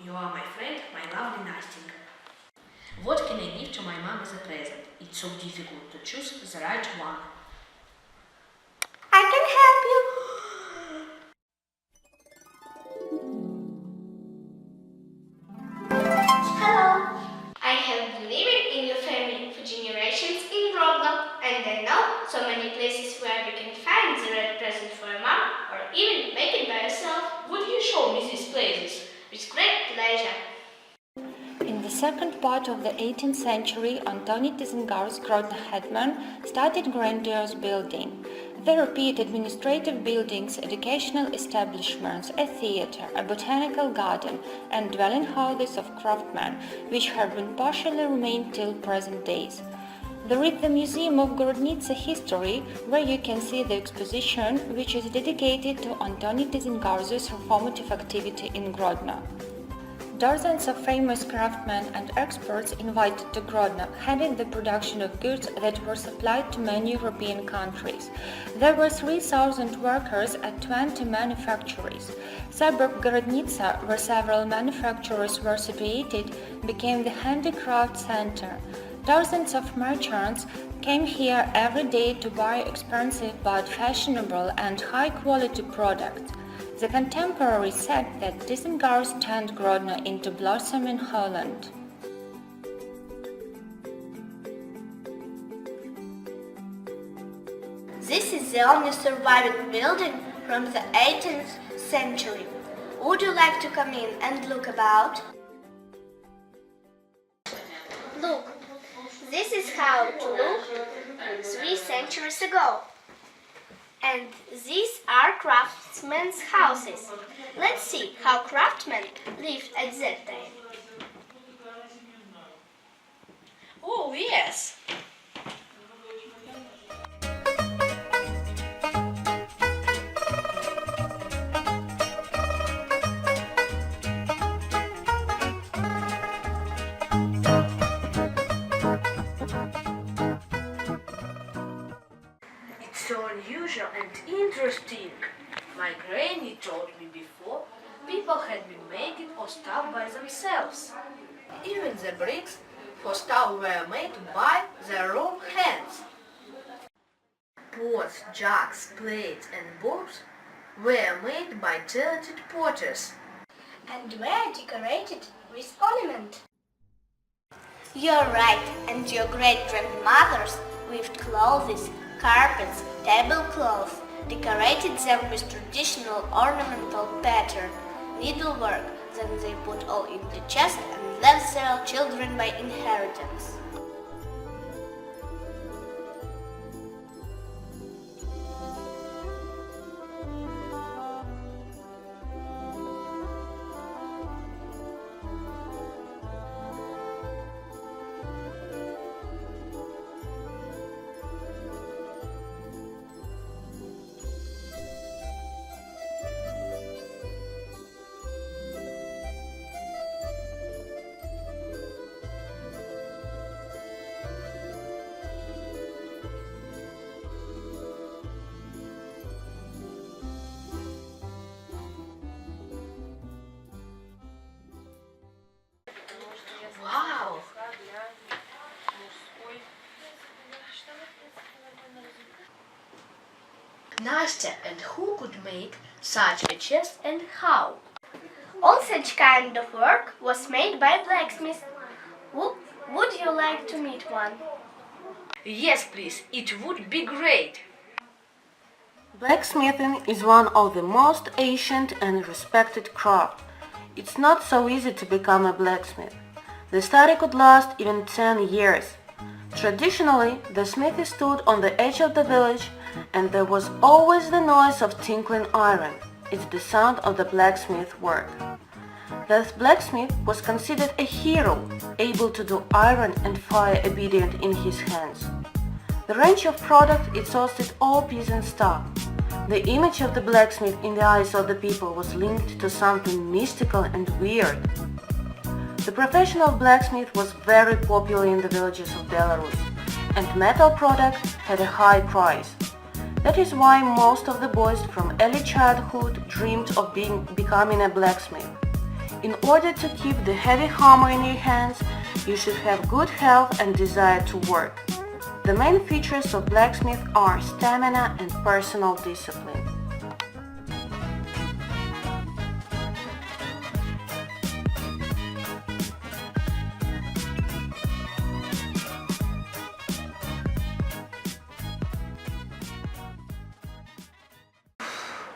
You are my friend, my lovely Nastinka. What can I give to my mom as a present? It's so difficult to choose the right one. I can help you. Hello. I have been living in your family for generations in Grodno, and I know so many places where you can find the right present for a mom, or even make it by yourself. Would you show me these places? With great pleasure. In the second part of the 18th century, Antoni Tizingar's Grodno hetman started grandiose building. There appeared administrative buildings, educational establishments, a theatre, a botanical garden, and dwelling houses of craftsmen, which have been partially remained till present days. There is the Museum of Grodnitsa history, where you can see the exposition, which is dedicated to Antoni Tizingar's reformative activity in Grodno. Dozens of famous craftsmen and experts invited to Grodno headed the production of goods that were supplied to many European countries. There were 3,000 workers at 20 manufactories. Suburb Grodnitsa, where several manufacturers were situated, became the handicraft center. Thousands of merchants came here every day to buy expensive but fashionable and high-quality products. The contemporaries said that Tisengars turned Grodno into blossoming Holland. This is the only surviving building from the 18th century. Would you like to come in and look about? Look, this is how it looked 3 centuries ago. And these are craftsmen's houses. Let's see how craftsmen lived at that time. Oh, yes. So unusual and interesting. My granny told me before, people had been making or stuff by themselves. Even the bricks for stuff were made by their own hands. Pots, jugs, plates and bowls were made by talented potters. And were decorated with ornament. You're right, and your great-grandmothers weaved clothes, carpets, tablecloths, decorated them with traditional ornamental pattern, needlework, then they put all in the chest and left their children by inheritance. Wow! Nastya, and who could make such a chest and how? All such kind of work was made by blacksmiths. Would you like to meet one? Yes, please, it would be great. Blacksmithing is one of the most ancient and respected crafts. It's not so easy to become a blacksmith. The study could last even 10 years. Traditionally, the smithy stood on the edge of the village, and there was always the noise of tinkling iron. It's the sound of the blacksmith work. The blacksmith was considered a hero, able to do iron and fire obedient in his hands. The range of product exhausted all peasant stock. The image of the blacksmith in the eyes of the people was linked to something mystical and weird. The profession of blacksmith was very popular in the villages of Belarus, and metal products had a high price. That is why most of the boys from early childhood dreamed of becoming a blacksmith. In order to keep the heavy hammer in your hands, you should have good health and desire to work. The main features of blacksmith are stamina and personal discipline.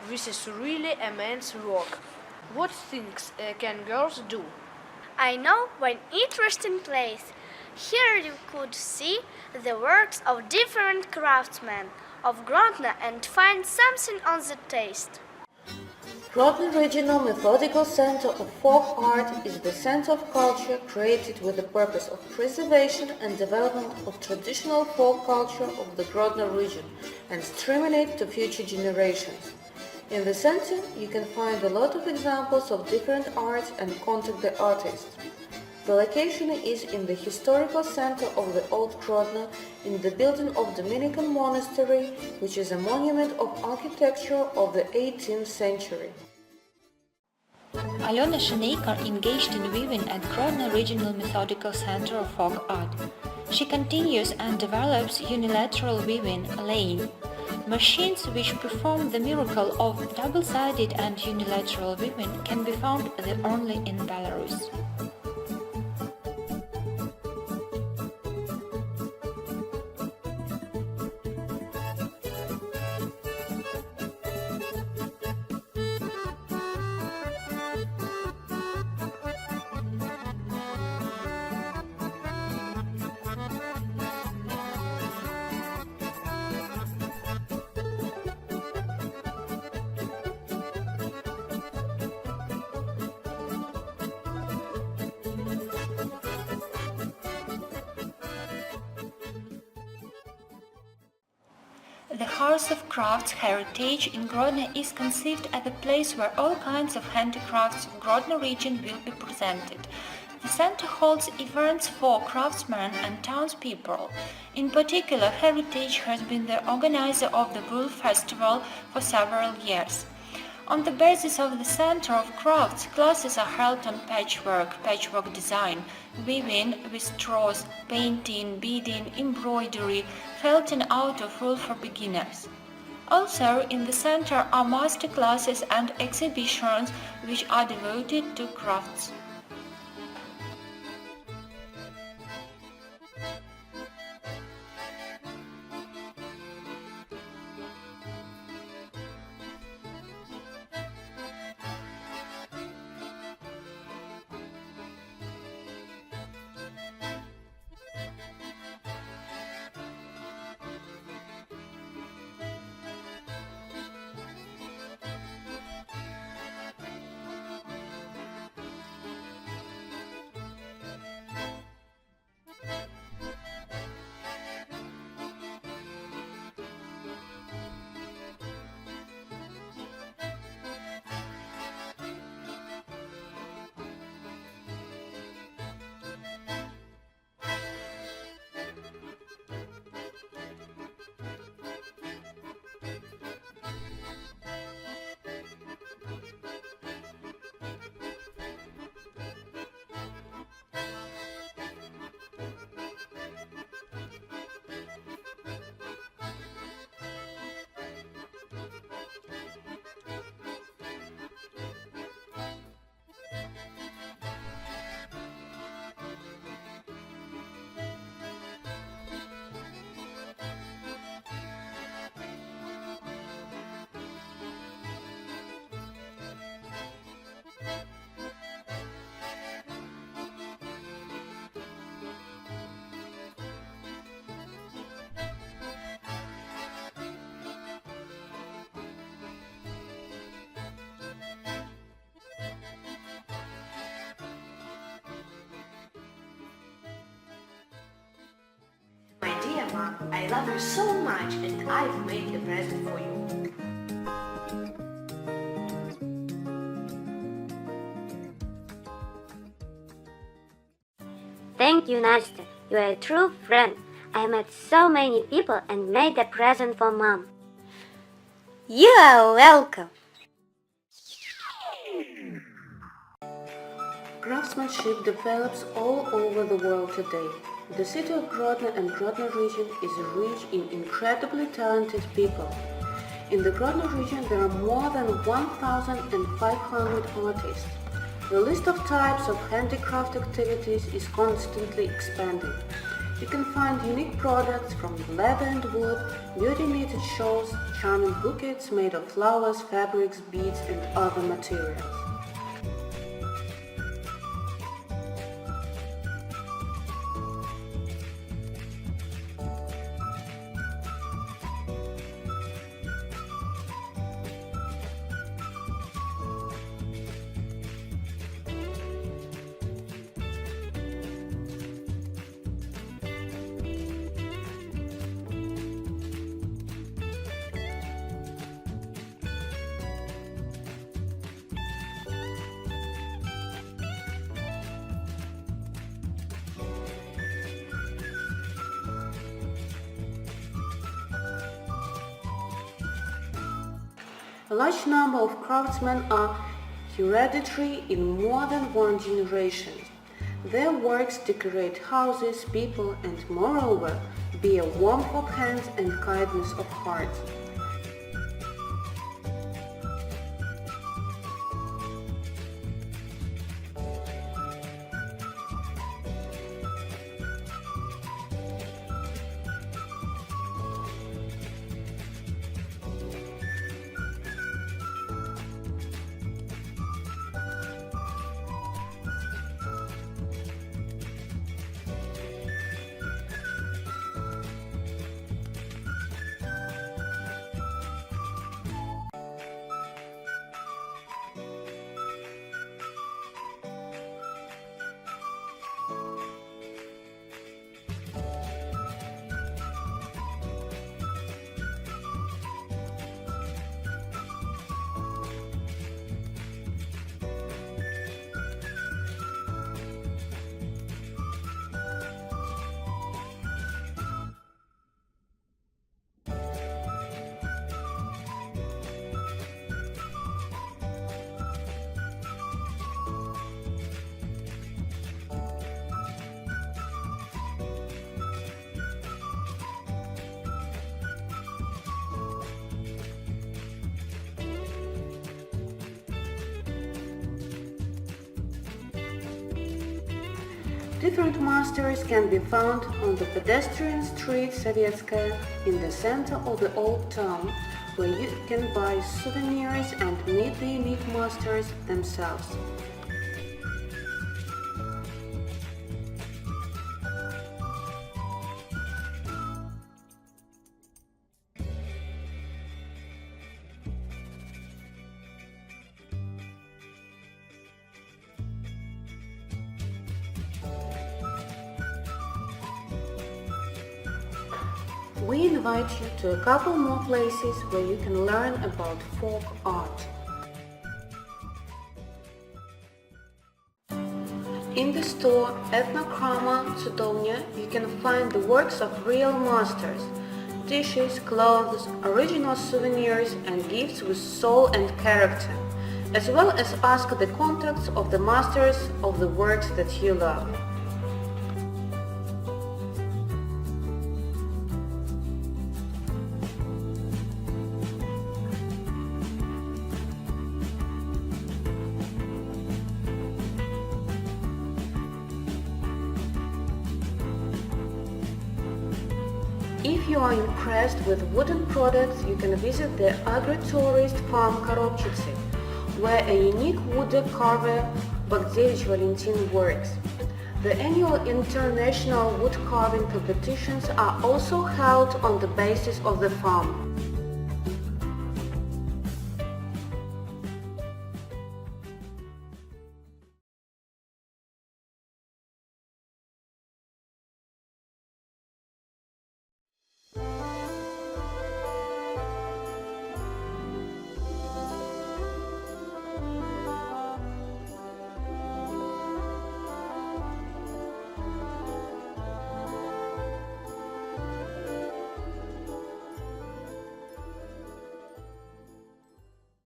This is really immense work. What things can girls do? I know one interesting place. Here you could see the works of different craftsmen of Grodno and find something on the taste. Grodno Regional Methodical Center of Folk Art is the center of culture created with the purpose of preservation and development of traditional folk culture of the Grodno region and streaming it to future generations. In the center, you can find a lot of examples of different arts and contact the artist. The location is in the historical center of the Old Grodno, in the building of Dominican monastery, which is a monument of architecture of the 18th century. Alona Shanekar engaged in weaving at Grodno Regional Methodical Center of Folk Art. She continues and develops unilateral weaving, laying. Machines which perform the miracle of double-sided and unilateral weaving can be found only in Belarus. The House of Crafts Heritage in Grodno is conceived as a place where all kinds of handicrafts of Grodno region will be presented. The center holds events for craftsmen and townspeople. In particular, Heritage has been the organizer of the Bull Festival for several years. On the basis of the Center of Crafts, classes are held on patchwork design, weaving with straws, painting, beading, embroidery, felting out of wool for beginners. Also, in the center are master classes and exhibitions which are devoted to crafts. My dear Mom, I love you so much and I've made a present for you. Thank you, Nastya. You are a true friend. I met so many people and made a present for Mom. You are welcome. Craftsmanship develops all over the world today. The city of Grodno and Grodno region is rich in incredibly talented people. In the Grodno region there are more than 1,500 artists. The list of types of handicraft activities is constantly expanding. You can find unique products from leather and wood, beauty knitted shawls, charming bouquets made of flowers, fabrics, beads and other materials. A large number of craftsmen are hereditary in more than one generation. Their works decorate houses, people and moreover bear warmth of hands and kindness of heart. Different masters can be found on the pedestrian street Sovietskaya in the center of the old town, where you can buy souvenirs and meet the unique masters themselves. We invite you to a couple more places where you can learn about folk art. In the store Ethnochroma Cudownia you can find the works of real masters, dishes, clothes, original souvenirs and gifts with soul and character, as well as ask the contacts of the masters of the works that you love. If you are impressed with wooden products, you can visit the agri-tourist farm Koropchice, where a unique wood carver Bagdevich Valentin works. The annual international wood carving competitions are also held on the basis of the farm.